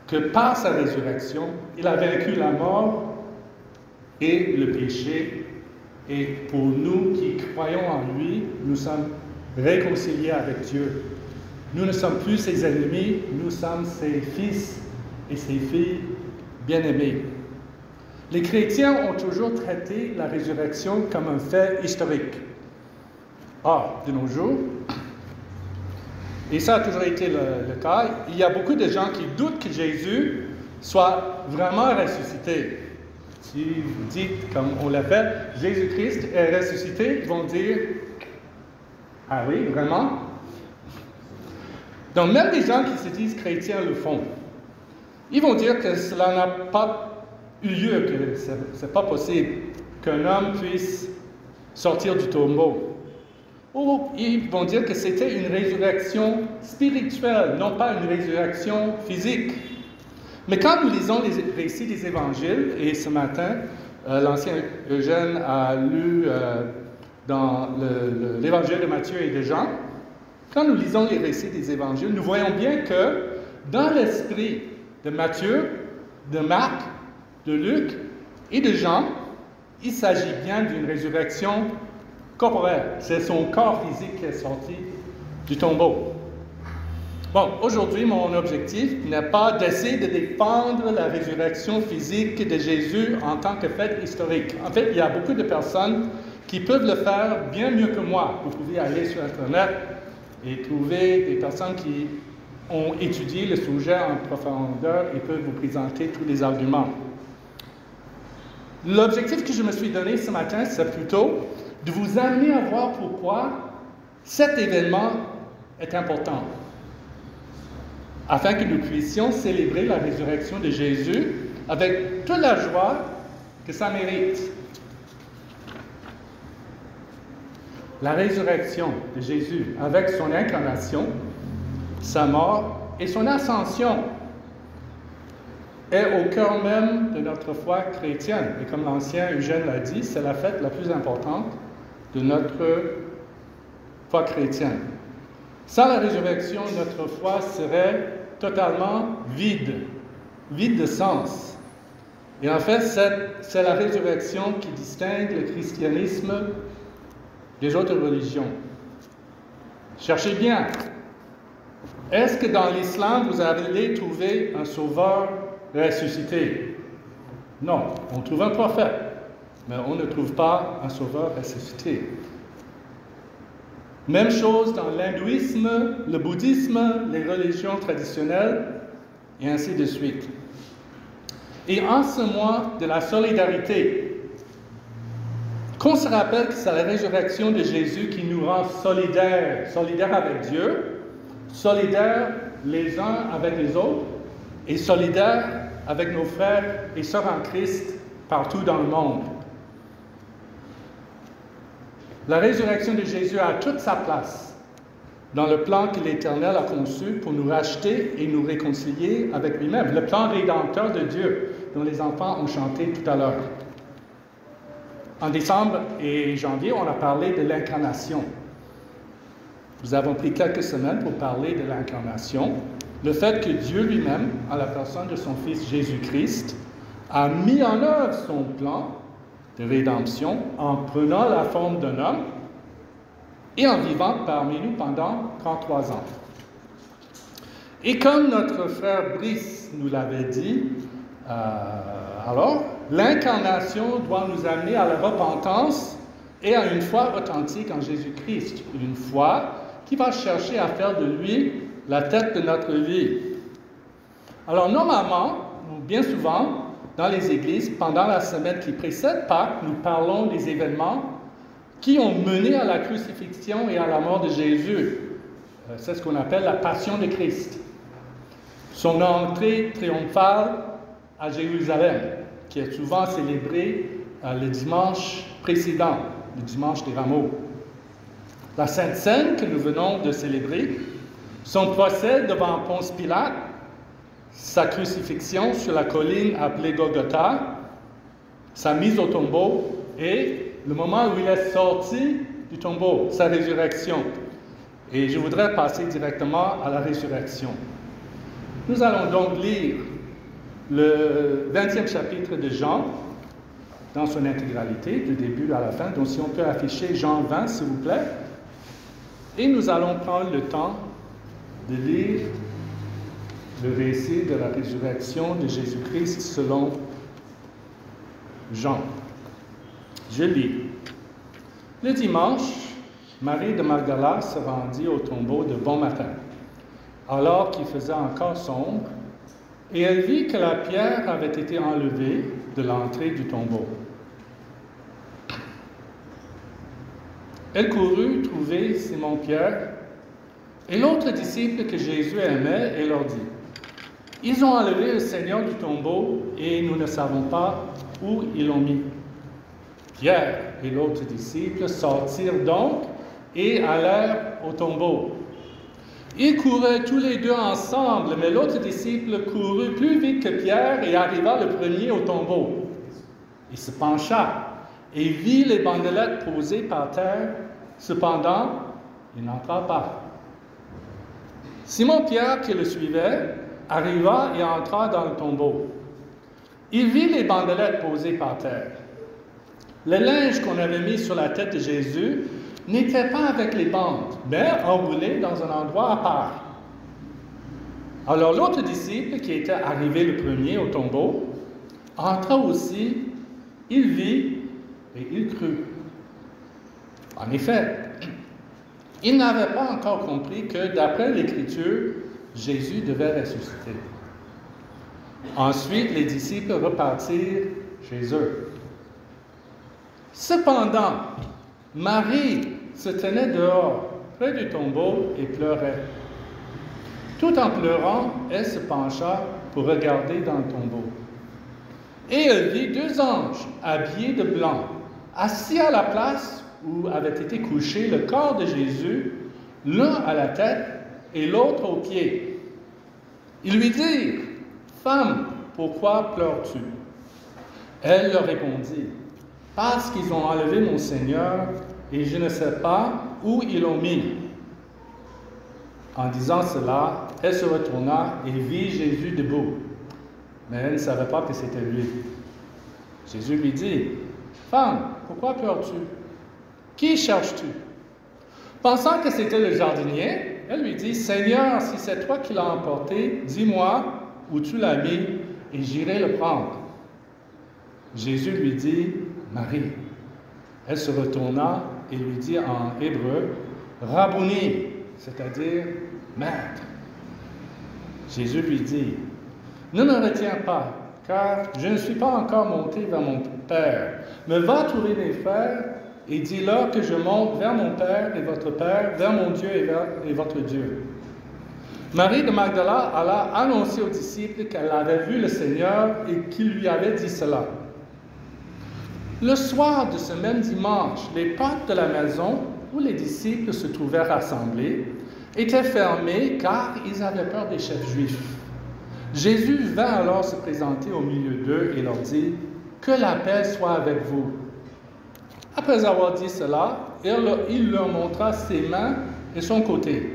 que par sa résurrection, il a vaincu la mort et le péché. Et pour nous qui croyons en lui, nous sommes réconciliés avec Dieu. Nous ne sommes plus ses ennemis, nous sommes ses fils et ses filles bien-aimés. Les chrétiens ont toujours traité la résurrection comme un fait historique. Or, de nos jours, et ça a toujours été le cas, il y a beaucoup de gens qui doutent que Jésus soit vraiment ressuscité. Si vous dites, comme on l'appelle, Jésus-Christ est ressuscité, ils vont dire, ah oui, vraiment? Donc même les gens qui se disent chrétiens le font. Ils vont dire que cela n'a pas eu lieu, que ce n'est pas possible qu'un homme puisse sortir du tombeau. Ou ils vont dire que c'était une résurrection spirituelle, non pas une résurrection physique. Mais quand nous lisons les récits des évangiles, et ce matin, l'ancien Eugène a lu dans l'évangile de Matthieu et de Jean, quand nous lisons les récits des évangiles, nous voyons bien que dans l'esprit de Matthieu, de Marc, de Luc et de Jean, il s'agit bien d'une résurrection corporelle. C'est son corps physique qui est sorti du tombeau. Bon, aujourd'hui, mon objectif n'est pas d'essayer de défendre la résurrection physique de Jésus en tant que fait historique. En fait, il y a beaucoup de personnes qui peuvent le faire bien mieux que moi. Vous pouvez aller sur Internet et trouver des personnes qui ont étudié le sujet en profondeur et peuvent vous présenter tous les arguments. L'objectif que je me suis donné ce matin, c'est plutôt de vous amener à voir pourquoi cet événement est important, afin que nous puissions célébrer la résurrection de Jésus avec toute la joie que ça mérite. La résurrection de Jésus, avec son incarnation, sa mort et son ascension, est au cœur même de notre foi chrétienne. Et comme l'ancien Eugène l'a dit, c'est la fête la plus importante de notre foi chrétienne. Sans la résurrection, notre foi serait totalement vide de sens. Et en fait, c'est la résurrection qui distingue le christianisme des autres religions. Cherchez bien. Est-ce que dans l'islam, vous allez trouver un sauveur ressuscité? Non, on trouve un prophète, mais on ne trouve pas un sauveur ressuscité. Même chose dans l'hindouisme, le bouddhisme, les religions traditionnelles, et ainsi de suite. Et en ce mois de la solidarité, qu'on se rappelle que c'est la résurrection de Jésus qui nous rend solidaires avec Dieu, solidaires les uns avec les autres, et solidaires avec nos frères et sœurs en Christ partout dans le monde. La résurrection de Jésus a toute sa place dans le plan que l'Éternel a conçu pour nous racheter et nous réconcilier avec lui-même, le plan rédempteur de Dieu dont les enfants ont chanté tout à l'heure. En décembre et janvier, on a parlé de l'incarnation. Nous avons pris quelques semaines pour parler de l'incarnation, le fait que Dieu lui-même, en la personne de son Fils Jésus-Christ, a mis en œuvre son plan de rédemption en prenant la forme d'un homme et en vivant parmi nous pendant 33 ans. Et comme notre frère Brice nous l'avait dit, alors, l'incarnation doit nous amener à la repentance et à une foi authentique en Jésus-Christ, une foi qui va chercher à faire de lui la tête de notre vie. Alors, normalement, ou bien souvent, dans les églises, pendant la semaine qui précède Pâques, nous parlons des événements qui ont mené à la crucifixion et à la mort de Jésus. C'est ce qu'on appelle la passion de Christ. Son entrée triomphale à Jérusalem, qui est souvent célébrée le dimanche précédent, le dimanche des Rameaux. La Sainte Seine que nous venons de célébrer, son procès devant Ponce Pilate, sa crucifixion sur la colline appelée Golgotha, sa mise au tombeau et le moment où il est sorti du tombeau, sa résurrection. Et je voudrais passer directement à la résurrection. Nous allons donc lire le 20e chapitre de Jean, dans son intégralité, du début à la fin. Donc si on peut afficher Jean 20, s'il vous plaît. Et nous allons prendre le temps de lire le récit de la résurrection de Jésus-Christ selon Jean. Je lis. Le dimanche, Marie de Magdala se rendit au tombeau de bon matin, alors qu'il faisait encore sombre, et elle vit que la pierre avait été enlevée de l'entrée du tombeau. Elle courut trouver Simon-Pierre et l'autre disciple que Jésus aimait et leur dit, « Ils ont enlevé le Seigneur du tombeau et nous ne savons pas où ils l'ont mis. » Pierre et l'autre disciple sortirent donc et allèrent au tombeau. Ils couraient tous les deux ensemble, mais l'autre disciple courut plus vite que Pierre et arriva le premier au tombeau. Il se pencha et vit les bandelettes posées par terre. Cependant, il n'entra pas. Simon-Pierre, qui le suivait, arriva et entra dans le tombeau. Il vit les bandelettes posées par terre. Le linge qu'on avait mis sur la tête de Jésus n'était pas avec les bandes, mais enroulé dans un endroit à part. Alors l'autre disciple, qui était arrivé le premier au tombeau, entra aussi, il vit et il crut. En effet, il n'avait pas encore compris que, d'après l'Écriture, Jésus devait ressusciter. Ensuite, les disciples repartirent chez eux. Cependant, Marie se tenait dehors, près du tombeau, et pleurait. Tout en pleurant, elle se pencha pour regarder dans le tombeau. Et elle vit deux anges, habillés de blanc, assis à la place où avait été couché le corps de Jésus, l'un à la tête et l'autre aux pieds. Ils lui dirent, « Femme, pourquoi pleures-tu? » Elle leur répondit, « Parce qu'ils ont enlevé mon Seigneur, et je ne sais pas où ils l'ont mis. » En disant cela, elle se retourna et vit Jésus debout. Mais elle ne savait pas que c'était lui. Jésus lui dit, « Femme, pourquoi pleures-tu? Qui cherches-tu? » Pensant que c'était le jardinier, elle lui dit, « Seigneur, si c'est toi qui l'as emporté, dis-moi où tu l'as mis, et j'irai le prendre. » Jésus lui dit, « Marie. » Elle se retourna et lui dit en hébreu, « Rabboni », c'est-à-dire « Maître. » Jésus lui dit, « Ne me retiens pas, car je ne suis pas encore monté vers mon Père, mais va trouver mes frères et dis-leur que je monte vers mon Père et votre Père, vers mon Dieu et votre Dieu. » Marie de Magdala alla annoncer aux disciples qu'elle avait vu le Seigneur et qu'il lui avait dit cela. Le soir de ce même dimanche, les portes de la maison où les disciples se trouvaient rassemblés étaient fermées car ils avaient peur des chefs juifs. Jésus vint alors se présenter au milieu d'eux et leur dit, « Que la paix soit avec vous. » Après avoir dit cela, il leur montra ses mains et son côté.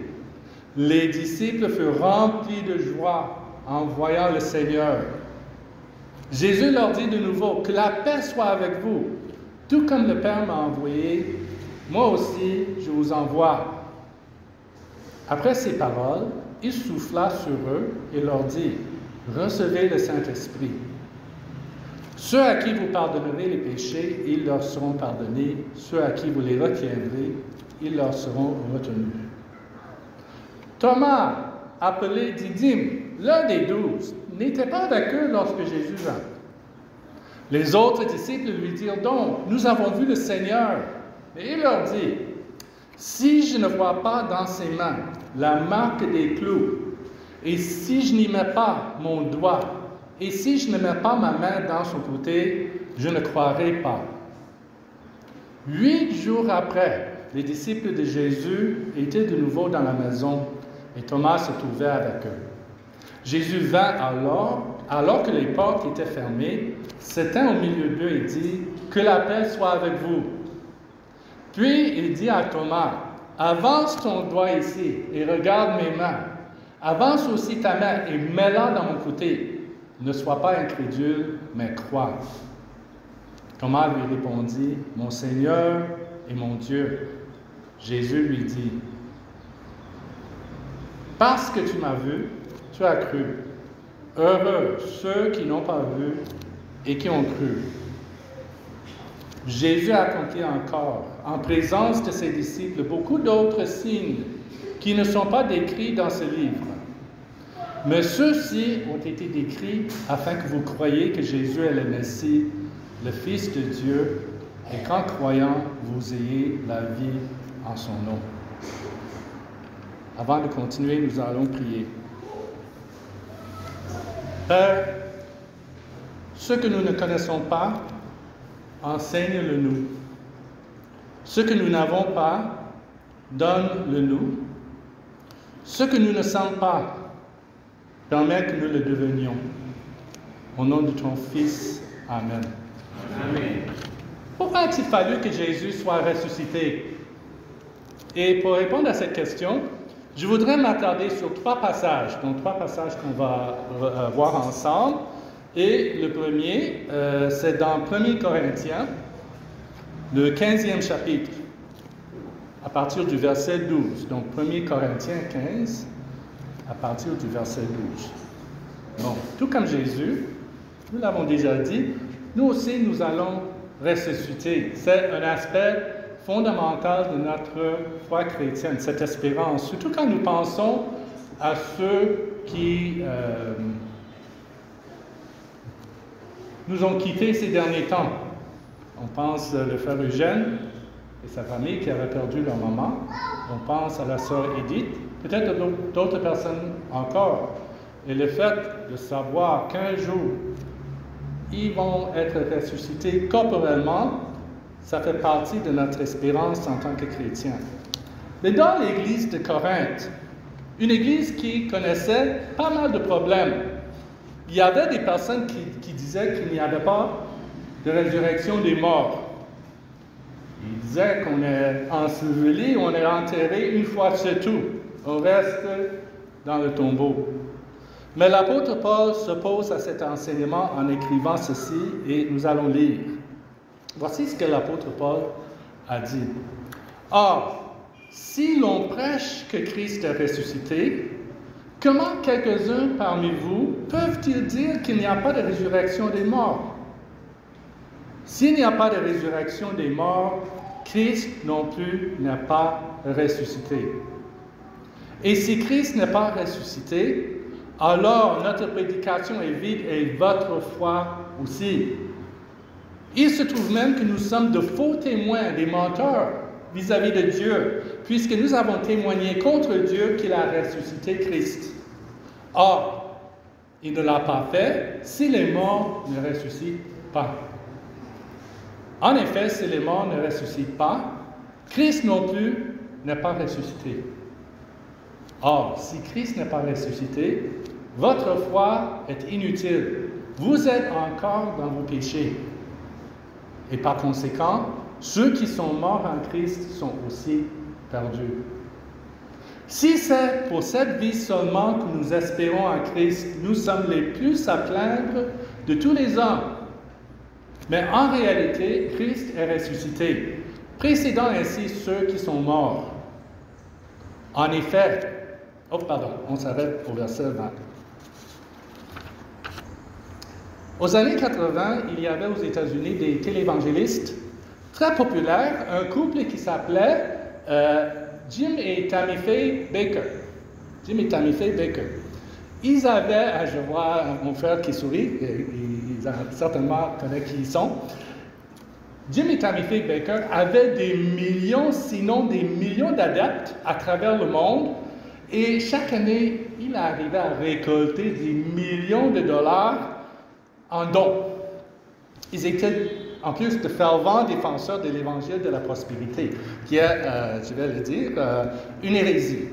Les disciples furent remplis de joie en voyant le Seigneur. Jésus leur dit de nouveau, « Que la paix soit avec vous. Tout comme le Père m'a envoyé, moi aussi je vous envoie. » Après ces paroles, il souffla sur eux et leur dit, « Recevez le Saint-Esprit. Ceux à qui vous pardonnerez les péchés, ils leur seront pardonnés. Ceux à qui vous les retiendrez, ils leur seront retenus. » Thomas, appelé Didyme, l'un des 12, n'était pas avec eux lorsque Jésus vint. Les autres disciples lui dirent donc, « Nous avons vu le Seigneur. » Mais il leur dit, « Si je ne vois pas dans ses mains la marque des clous, et si je n'y mets pas mon doigt, et si je ne mets pas ma main dans son côté, je ne croirai pas. » 8 jours après, les disciples de Jésus étaient de nouveau dans la maison, et Thomas se trouvait avec eux. Jésus vint alors que les portes étaient fermées, se tint au milieu d'eux et dit, « Que la paix soit avec vous. » Puis il dit à Thomas, « Avance ton doigt ici et regarde mes mains. Avance aussi ta main et mets-la dans mon côté. ne sois pas incrédule, mais crois. Thomas lui répondit, mon Seigneur et mon Dieu. Jésus lui dit, parce que tu m'as vu, tu as cru. Heureux ceux qui n'ont pas vu et qui ont cru. Jésus a accompli encore, en présence de ses disciples, beaucoup d'autres signes qui ne sont pas décrits dans ce livre. Mais ceux-ci ont été décrits afin que vous croyiez que Jésus est le Messie, le Fils de Dieu, et qu'en croyant, vous ayez la vie en son nom. Avant de continuer, nous allons prier. Père, ce que nous ne connaissons pas, enseigne-le nous. Ce que nous n'avons pas, donne-le nous. Ce que nous ne sommes pas, permets que nous le devenions. Au nom de ton Fils, Amen. Amen. Pourquoi a-t-il fallu que Jésus soit ressuscité? Et pour répondre à cette question, je voudrais m'attarder sur trois passages, donc trois passages qu'on va voir ensemble. Et le premier, c'est dans 1 Corinthiens, le 15e chapitre, à partir du verset 12. Donc 1 Corinthiens 15, à partir du verset 12. Bon, tout comme Jésus, nous l'avons déjà dit, nous aussi nous allons ressusciter. C'est un aspect fondamental de notre foi chrétienne, cette espérance, surtout quand nous pensons à ceux qui nous ont quittés ces derniers temps. On pense le frère Eugène et sa famille qui avaient perdu leur maman. On pense à la sœur Edith, peut-être d'autres personnes encore. Et le fait de savoir qu'un jour, ils vont être ressuscités corporellement, ça fait partie de notre espérance en tant que chrétiens. Mais dans l'église de Corinthe, une église qui connaissait pas mal de problèmes, il y avait des personnes qui disaient qu'il n'y avait pas de résurrection des morts. Ils disaient qu'on est enseveli, on est enterré une fois c'est tout. On reste dans le tombeau. Mais l'apôtre Paul s'oppose à cet enseignement en écrivant ceci et nous allons lire. Voici ce que l'apôtre Paul a dit. Or, si l'on prêche que Christ est ressuscité, comment quelques-uns parmi vous peuvent-ils dire qu'il n'y a pas de résurrection des morts? S'il n'y a pas de résurrection des morts, Christ non plus n'est pas ressuscité. Et si Christ n'est pas ressuscité, alors notre prédication est vide et votre foi aussi. Il se trouve même que nous sommes de faux témoins, des menteurs vis-à-vis de Dieu, puisque nous avons témoigné contre Dieu qu'il a ressuscité Christ. Or, il ne l'a pas fait si les morts ne ressuscitent pas. En effet, si les morts ne ressuscitent pas, Christ non plus n'est pas ressuscité. Or, si Christ n'est pas ressuscité, votre foi est inutile. Vous êtes encore dans vos péchés. Et par conséquent, ceux qui sont morts en Christ sont aussi perdus. Si c'est pour cette vie seulement que nous espérons en Christ, nous sommes les plus à plaindre de tous les hommes. Mais en réalité, Christ est ressuscité, précédant ainsi ceux qui sont morts. En effet, on s'arrête au verset 20. Aux années 80, il y avait aux États-Unis des télévangélistes très populaires, un couple qui s'appelait Jim et Tammy Faye Bakker. Jim et Tammy Faye Bakker. Ils avaient, je vois mon frère qui sourit, ils certainement connaissent qui ils sont. Jim et Tammy Faye Bakker avaient des millions, sinon des millions d'adeptes à travers le monde. Et chaque année, il arrivait à récolter des millions de dollars en dons. Ils étaient, en plus de fervents défenseurs de l'évangile de la prospérité, qui est, je vais le dire, une hérésie.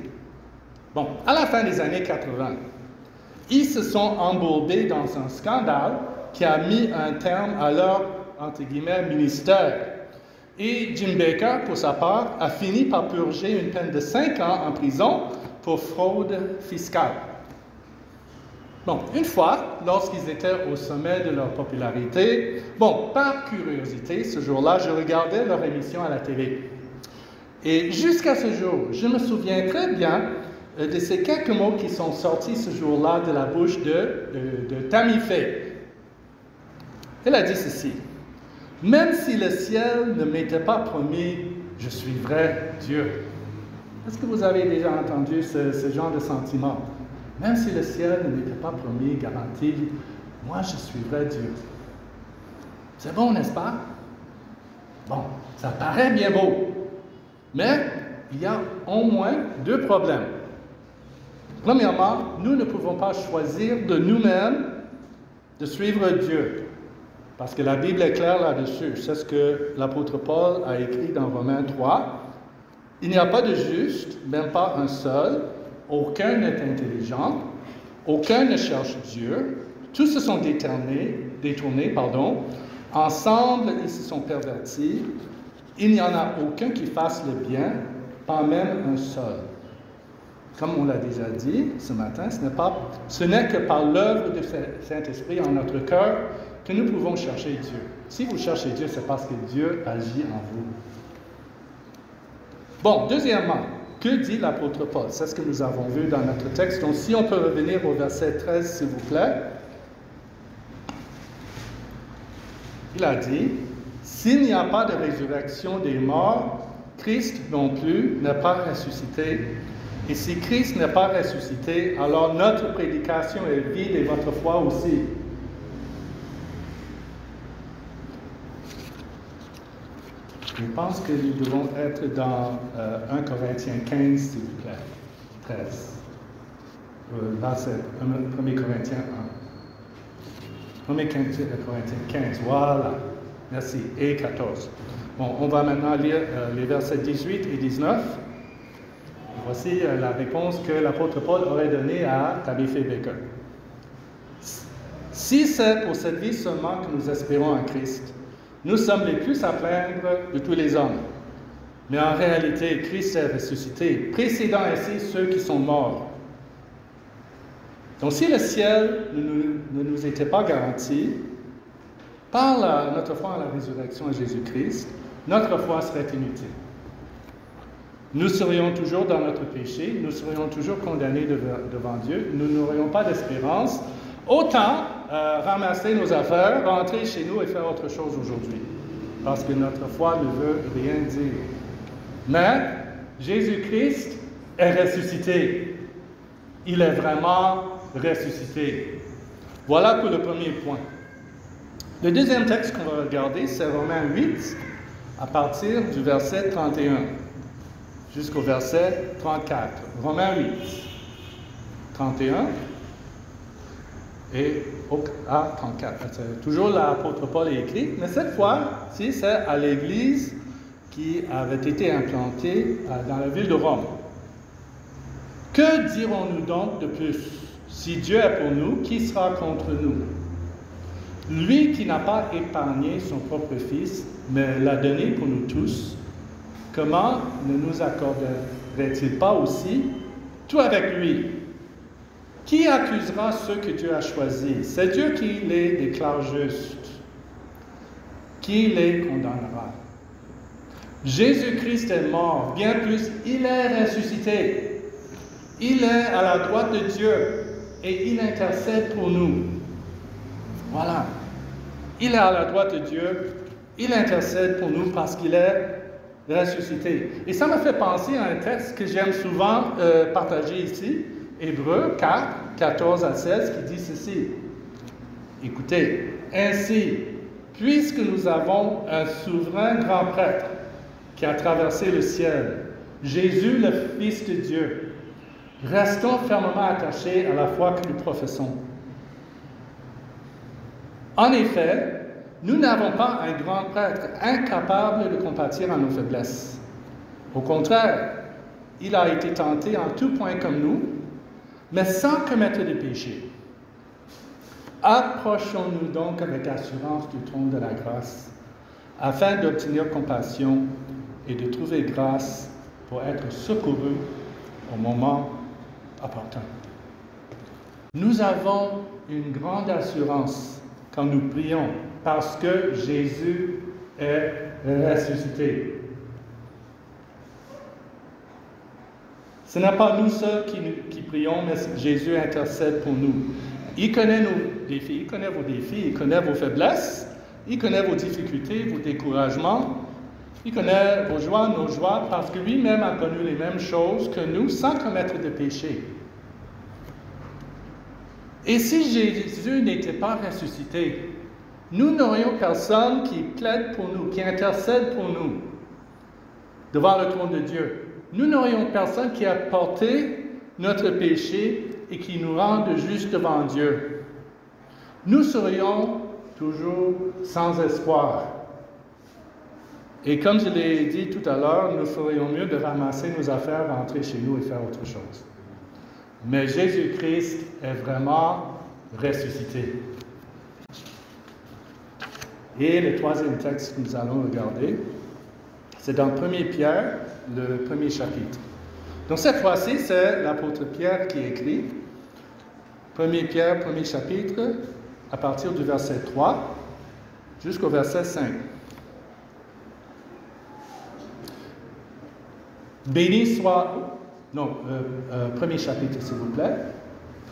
Bon, à la fin des années 80, ils se sont embourbés dans un scandale qui a mis un terme à leur, entre guillemets, ministère. Et Jim Bakker, pour sa part, a fini par purger une peine de 5 ans en prison pour fraude fiscale. Bon, une fois, lorsqu'ils étaient au sommet de leur popularité, par curiosité, ce jour-là, je regardais leur émission à la télé. Et jusqu'à ce jour, je me souviens très bien de ces quelques mots qui sont sortis ce jour-là de la bouche de Tammy Faye. Elle a dit ceci: « Même si le ciel ne m'était pas promis, je suivrai Dieu. » Est-ce que vous avez déjà entendu ce genre de sentiment? Même si le ciel ne m'était pas promis, garanti, moi je suivrai Dieu. C'est bon, n'est-ce pas? Bon, ça paraît bien beau. Mais il y a au moins deux problèmes. Premièrement, nous ne pouvons pas choisir de nous-mêmes de suivre Dieu. Parce que la Bible est claire là-dessus. C'est ce que l'apôtre Paul a écrit dans Romains 3. Il n'y a pas de juste, même pas un seul. Aucun n'est intelligent. Aucun ne cherche Dieu. Tous se sont détournés. Ensemble, ils se sont pervertis. Il n'y en a aucun qui fasse le bien, pas même un seul. Comme on l'a déjà dit ce matin, ce n'est que par l'œuvre du Saint-Esprit en notre cœur que nous pouvons chercher Dieu. Si vous cherchez Dieu, c'est parce que Dieu agit en vous. Bon, deuxièmement, que dit l'apôtre Paul? C'est ce que nous avons vu dans notre texte. Donc, si on peut revenir au verset 13, s'il vous plaît. Il a dit: « S'il n'y a pas de résurrection des morts, Christ non plus n'est pas ressuscité. Et si Christ n'est pas ressuscité, alors notre prédication est vide et votre foi aussi. » Je pense que nous devons être dans 1 Corinthiens 15, s'il vous plaît. 13. Verset 1 Corinthiens 1. 1 Corinthiens 15, voilà. Merci. Et 14. Bon, on va maintenant lire les versets 18 et 19. Voici la réponse que l'apôtre Paul aurait donnée à Tabitha Baker. « Si c'est pour cette vie seulement que nous espérons en Christ, nous sommes les plus à plaindre de tous les hommes. Mais en réalité, Christ est ressuscité, précédant ainsi ceux qui sont morts. Donc si le ciel ne nous était pas garanti, par notre foi en la résurrection de Jésus-Christ, notre foi serait inutile. Nous serions toujours dans notre péché, nous serions toujours condamnés devant Dieu, nous n'aurions pas d'espérance. Autant ramasser nos affaires, rentrer chez nous et faire autre chose aujourd'hui, parce que notre foi ne veut rien dire. Mais Jésus-Christ est ressuscité. Il est vraiment ressuscité. Voilà pour le premier point. Le deuxième texte qu'on va regarder, c'est Romains 8, à partir du verset 31 jusqu'au verset 34. Romains 8, 31 et à 34. C'est toujours l'apôtre Paul est écrit, mais cette fois-ci, c'est à l'église qui avait été implantée dans la ville de Rome. Que dirons-nous donc de plus? Si Dieu est pour nous, qui sera contre nous? Lui qui n'a pas épargné son propre Fils, mais l'a donné pour nous tous, comment ne nous accorderait-il pas aussi tout avec lui? Qui accusera ceux que Dieu a choisis? C'est Dieu qui les déclare justes. Qui les condamnera? Jésus-Christ est mort, bien plus, il est ressuscité. Il est à la droite de Dieu et il intercède pour nous. Voilà. Il est à la droite de Dieu, il intercède pour nous parce qu'il est ressuscité. Et ça m'a fait penser à un texte que j'aime souvent partager ici, Hébreux 4, 14 à 16, qui dit ceci. Écoutez, ainsi, puisque nous avons un souverain grand prêtre qui a traversé le ciel, Jésus, le Fils de Dieu, restons fermement attachés à la foi que nous professons. En effet, nous n'avons pas un grand prêtre incapable de compatir à nos faiblesses. Au contraire, il a été tenté en tout point comme nous, mais sans commettre de péché. Approchons-nous donc avec assurance du trône de la grâce, afin d'obtenir compassion et de trouver grâce pour être secourus au moment opportun. Nous avons une grande assurance quand nous prions parce que Jésus est ressuscité. Ce n'est pas nous seuls qui prions, mais Jésus intercède pour nous. Il connaît nos défis, il connaît vos défis, il connaît vos faiblesses, il connaît vos difficultés, vos découragements, il connaît vos joies, nos joies, parce que lui-même a connu les mêmes choses que nous sans commettre de péché. Et si Jésus n'était pas ressuscité, nous n'aurions personne qui plaide pour nous, qui intercède pour nous devant le trône de Dieu. Nous n'aurions personne qui a porté notre péché et qui nous rende justes devant Dieu. Nous serions toujours sans espoir. Et comme je l'ai dit tout à l'heure, nous ferions mieux de ramasser nos affaires, rentrer chez nous et faire autre chose. Mais Jésus-Christ est vraiment ressuscité. Et le troisième texte que nous allons regarder, c'est dans 1 Pierre, le premier chapitre. Donc cette fois-ci, c'est l'apôtre Pierre qui écrit. 1 Pierre, premier chapitre, à partir du verset 3 jusqu'au verset 5. Béni soit... Non, premier chapitre, s'il vous plaît.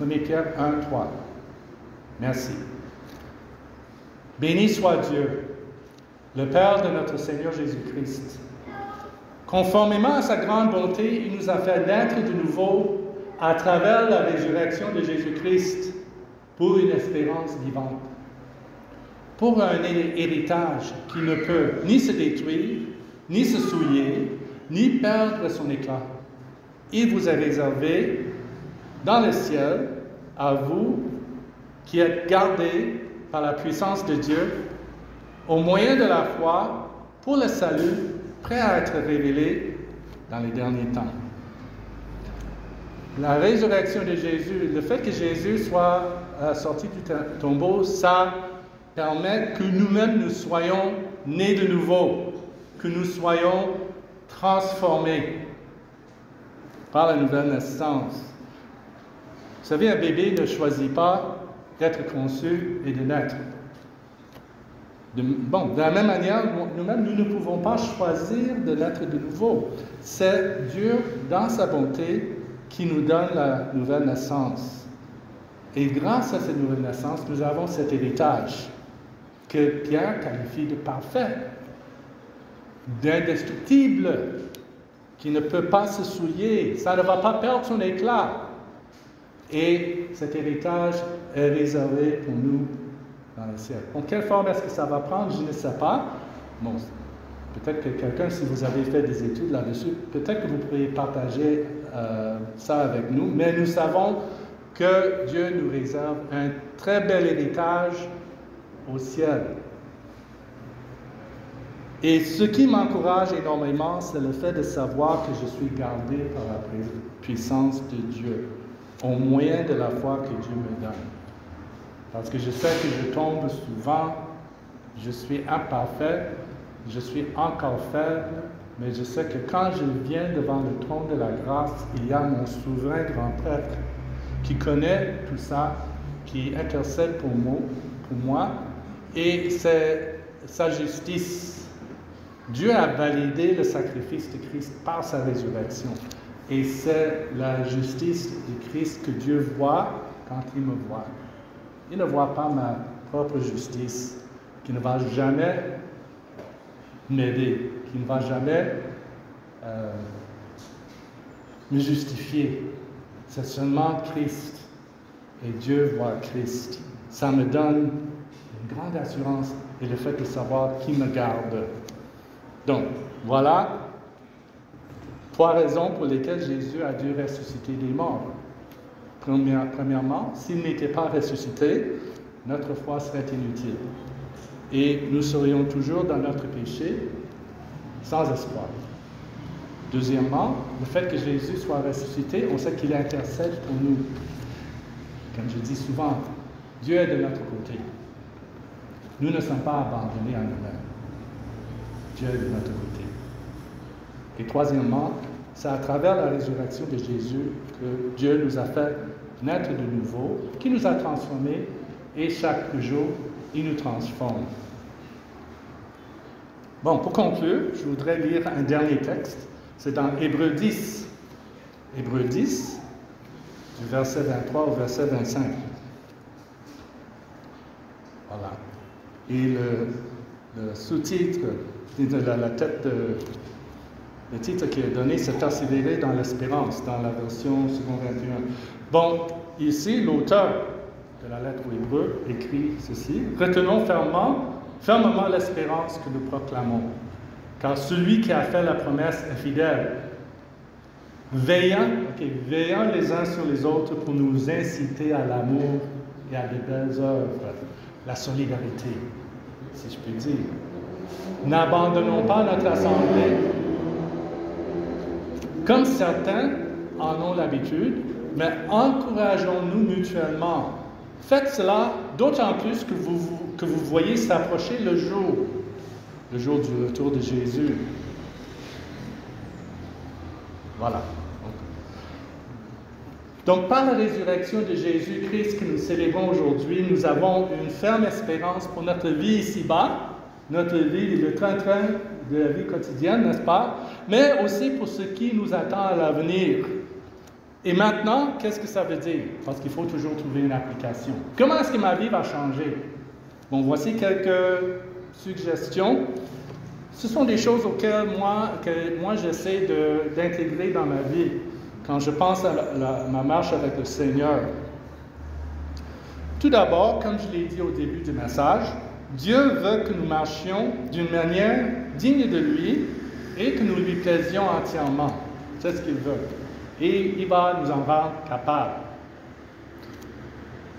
1 Pierre 1, 3. Merci. Béni soit Dieu, le Père de notre Seigneur Jésus-Christ. Conformément à sa grande bonté, il nous a fait naître de nouveau à travers la résurrection de Jésus-Christ pour une espérance vivante, pour un héritage qui ne peut ni se détruire, ni se souiller, ni perdre son éclat. Il vous est réservé dans le ciel, à vous qui êtes gardés par la puissance de Dieu, au moyen de la foi, pour le salut, prêt à être révélé dans les derniers temps. La résurrection de Jésus, le fait que Jésus soit sorti du tombeau, ça permet que nous-mêmes nous soyons nés de nouveau, que nous soyons transformés par la nouvelle naissance. Vous savez, un bébé ne choisit pas d'être conçu et de naître. De la même manière, nous-mêmes, nous ne pouvons pas choisir de naître de nouveau. C'est Dieu, dans sa bonté, qui nous donne la nouvelle naissance. Et grâce à cette nouvelle naissance, nous avons cet héritage que Pierre qualifie de parfait, d'indestructible, qui ne peut pas se souiller, ça ne va pas perdre son éclat. Et cet héritage est réservé pour nous dans le ciel. En quelle forme est-ce que ça va prendre? Je ne sais pas. Bon, peut-être que quelqu'un, si vous avez fait des études là-dessus, peut-être que vous pourriez partager ça avec nous, mais nous savons que Dieu nous réserve un très bel héritage au ciel. Et ce qui m'encourage énormément, c'est le fait de savoir que je suis gardé par la puissance de Dieu, au moyen de la foi que Dieu me donne. Parce que je sais que je tombe souvent, je suis imparfait, je suis encore faible, mais je sais que quand je viens devant le trône de la grâce, il y a mon souverain grand prêtre qui connaît tout ça, qui intercède pour moi, et c'est sa justice. Dieu a validé le sacrifice de Christ par sa résurrection. Et c'est la justice de Christ que Dieu voit quand il me voit. Il ne voit pas ma propre justice, qui ne va jamais m'aider, qui ne va jamais me justifier. C'est seulement Christ. Et Dieu voit Christ. Ça me donne une grande assurance et le fait de savoir qui me garde. Donc, voilà 3 raisons pour lesquelles Jésus a dû ressusciter des morts. Premièrement, s'il n'était pas ressuscité, notre foi serait inutile. Et nous serions toujours dans notre péché, sans espoir. Deuxièmement, le fait que Jésus soit ressuscité, on sait qu'il intercède pour nous. Comme je dis souvent, Dieu est de notre côté. Nous ne sommes pas abandonnés à nous-mêmes. Dieu est de notre côté. Et troisièmement, c'est à travers la résurrection de Jésus que Dieu nous a fait naître de nouveau, qui nous a transformés, et chaque jour, il nous transforme. Bon, pour conclure, je voudrais lire un dernier texte. C'est dans Hébreux 10. Hébreux 10, du verset 23 au verset 25. Voilà. Et le sous-titre, le titre qui est donné, c'est Persévérer dans l'espérance, dans la version seconde 21. Bon, ici, l'auteur de la lettre aux Hébreux écrit ceci: Retenons fermement l'espérance que nous proclamons, car celui qui a fait la promesse est fidèle. Veillant les uns sur les autres pour nous inciter à l'amour et à de belles œuvres, la solidarité, si je peux dire. N'abandonnons pas notre assemblée, comme certains en ont l'habitude, mais encourageons-nous mutuellement. Faites cela d'autant plus que vous voyez s'approcher le jour du retour de Jésus. Voilà. Donc, par la résurrection de Jésus-Christ que nous célébrons aujourd'hui, nous avons une ferme espérance pour notre vie ici-bas, notre vie, le train-train de la vie quotidienne, n'est-ce pas? Mais aussi pour ce qui nous attend à l'avenir. Et maintenant, qu'est-ce que ça veut dire? Parce qu'il faut toujours trouver une application. Comment est-ce que ma vie va changer? Bon, voici quelques suggestions. Ce sont des choses auxquelles moi j'essaie d'intégrer dans ma vie quand je pense à ma marche avec le Seigneur. Tout d'abord, comme je l'ai dit au début du message, Dieu veut que nous marchions d'une manière digne de lui et que nous lui plaisions entièrement. C'est ce qu'il veut. Et il va nous en rendre capables.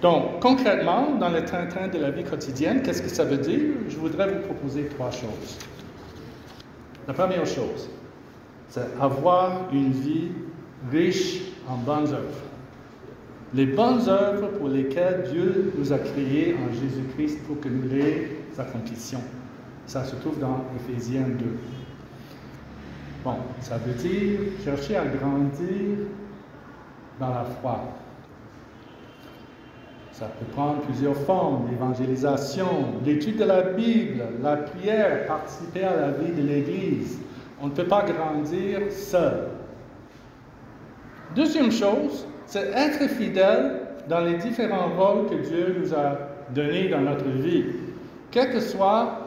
Donc, concrètement, dans le train-train de la vie quotidienne, qu'est-ce que ça veut dire? Je voudrais vous proposer 3 choses. La première chose, c'est avoir une vie riche en bonnes œuvres. Les bonnes œuvres pour lesquelles Dieu nous a créés en Jésus-Christ pour que nous les accomplissions. Ça se trouve dans Éphésiens 2. Bon, ça veut dire chercher à grandir dans la foi. Ça peut prendre plusieurs formes: l'évangélisation, l'étude de la Bible, la prière, participer à la vie de l'Église. On ne peut pas grandir seul. Deuxième chose, c'est être fidèle dans les différents rôles que Dieu nous a donnés dans notre vie. Quel que soit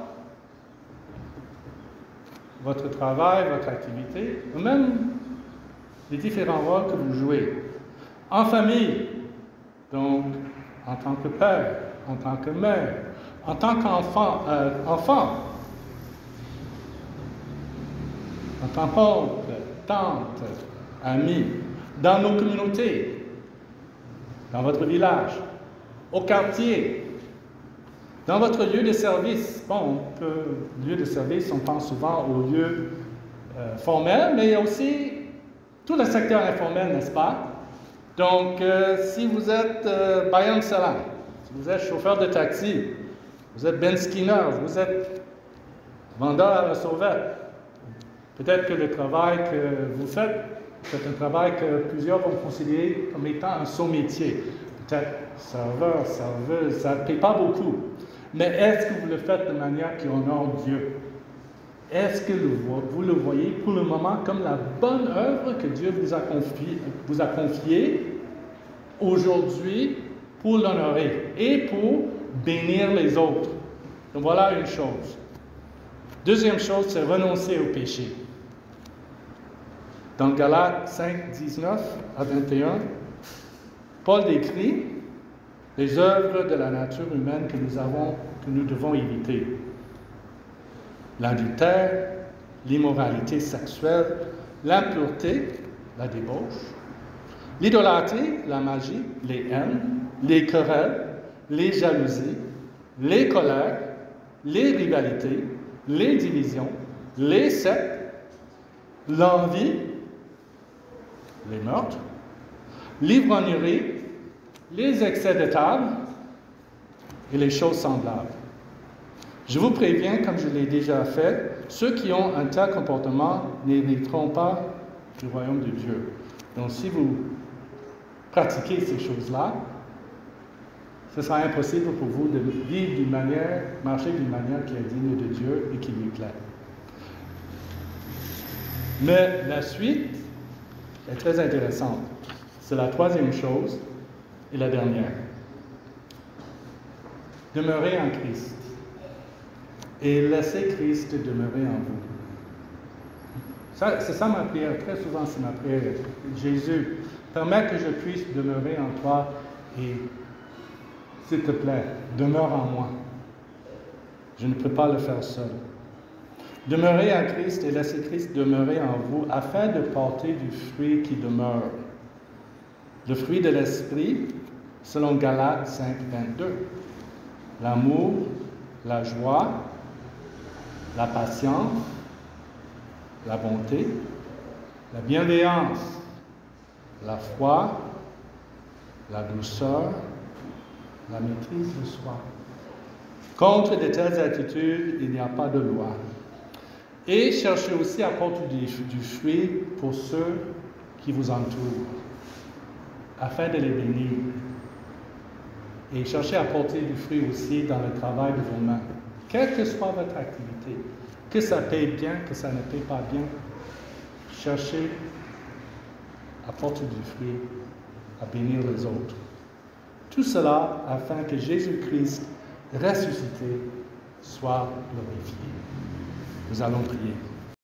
votre travail, votre activité, ou même les différents rôles que vous jouez. En famille, donc en tant que père, en tant que mère, en tant qu'enfant, en tant qu'oncle, tante, ami, dans nos communautés, dans votre village, au quartier, dans votre lieu de service. Bon, lieu de service, on pense souvent aux lieux formels, mais il y a aussi tout le secteur informel, n'est-ce pas? Donc, si vous êtes Bayan Salam, si vous êtes chauffeur de taxi, vous êtes Ben Skinner, vous êtes vendeur à la sauvette, peut-être que le travail que vous faites, c'est un travail que plusieurs vont considérer comme étant un saut métier. Peut-être serveur, serveuse, ça ne paye pas beaucoup. Mais est-ce que vous le faites de manière qui honore Dieu? Est-ce que vous le voyez pour le moment comme la bonne œuvre que Dieu vous a confiée aujourd'hui pour l'honorer et pour bénir les autres? Donc voilà une chose. Deuxième chose, c'est renoncer au péché. Dans Galates 5, 19 à 21, Paul décrit les œuvres de la nature humaine que nous devons éviter. L'adultère, l'immoralité sexuelle, l'impureté, la débauche, l'idolâtrie, la magie, les haines, les querelles, les jalousies, les colères, les rivalités, les divisions, les sectes, l'envie, les meurtres, l'ivrognerie, les excès de table et les choses semblables. Je vous préviens, comme je l'ai déjà fait, ceux qui ont un tel comportement n'hériteront pas du royaume de Dieu. Donc, si vous pratiquer ces choses-là, ce sera impossible pour vous de vivre d'une manière, marcher d'une manière qui est digne de Dieu et qui lui plaît. Mais la suite est très intéressante. C'est la troisième chose et la dernière. Demeurez en Christ et laissez Christ demeurer en vous. C'est ça ma prière, très souvent c'est ma prière. Jésus, permets que je puisse demeurer en toi et s'il te plaît, demeure en moi. Je ne peux pas le faire seul. Demeurez en Christ et laissez Christ demeurer en vous afin de porter du fruit qui demeure. Le fruit de l'Esprit, selon Galates 5, 22. L'amour, la joie, la patience, la bonté, la bienveillance, la foi, la douceur, la maîtrise de soi. Contre de telles attitudes, il n'y a pas de loi. Et cherchez aussi à porter du fruit pour ceux qui vous entourent, afin de les bénir. Et cherchez à porter du fruit aussi dans le travail de vos mains, quelle que soit votre activité, que ça paye bien, que ça ne paye pas bien. Cherchez à porter du fruit, à bénir les autres. Tout cela afin que Jésus-Christ ressuscité soit glorifié. Nous allons prier.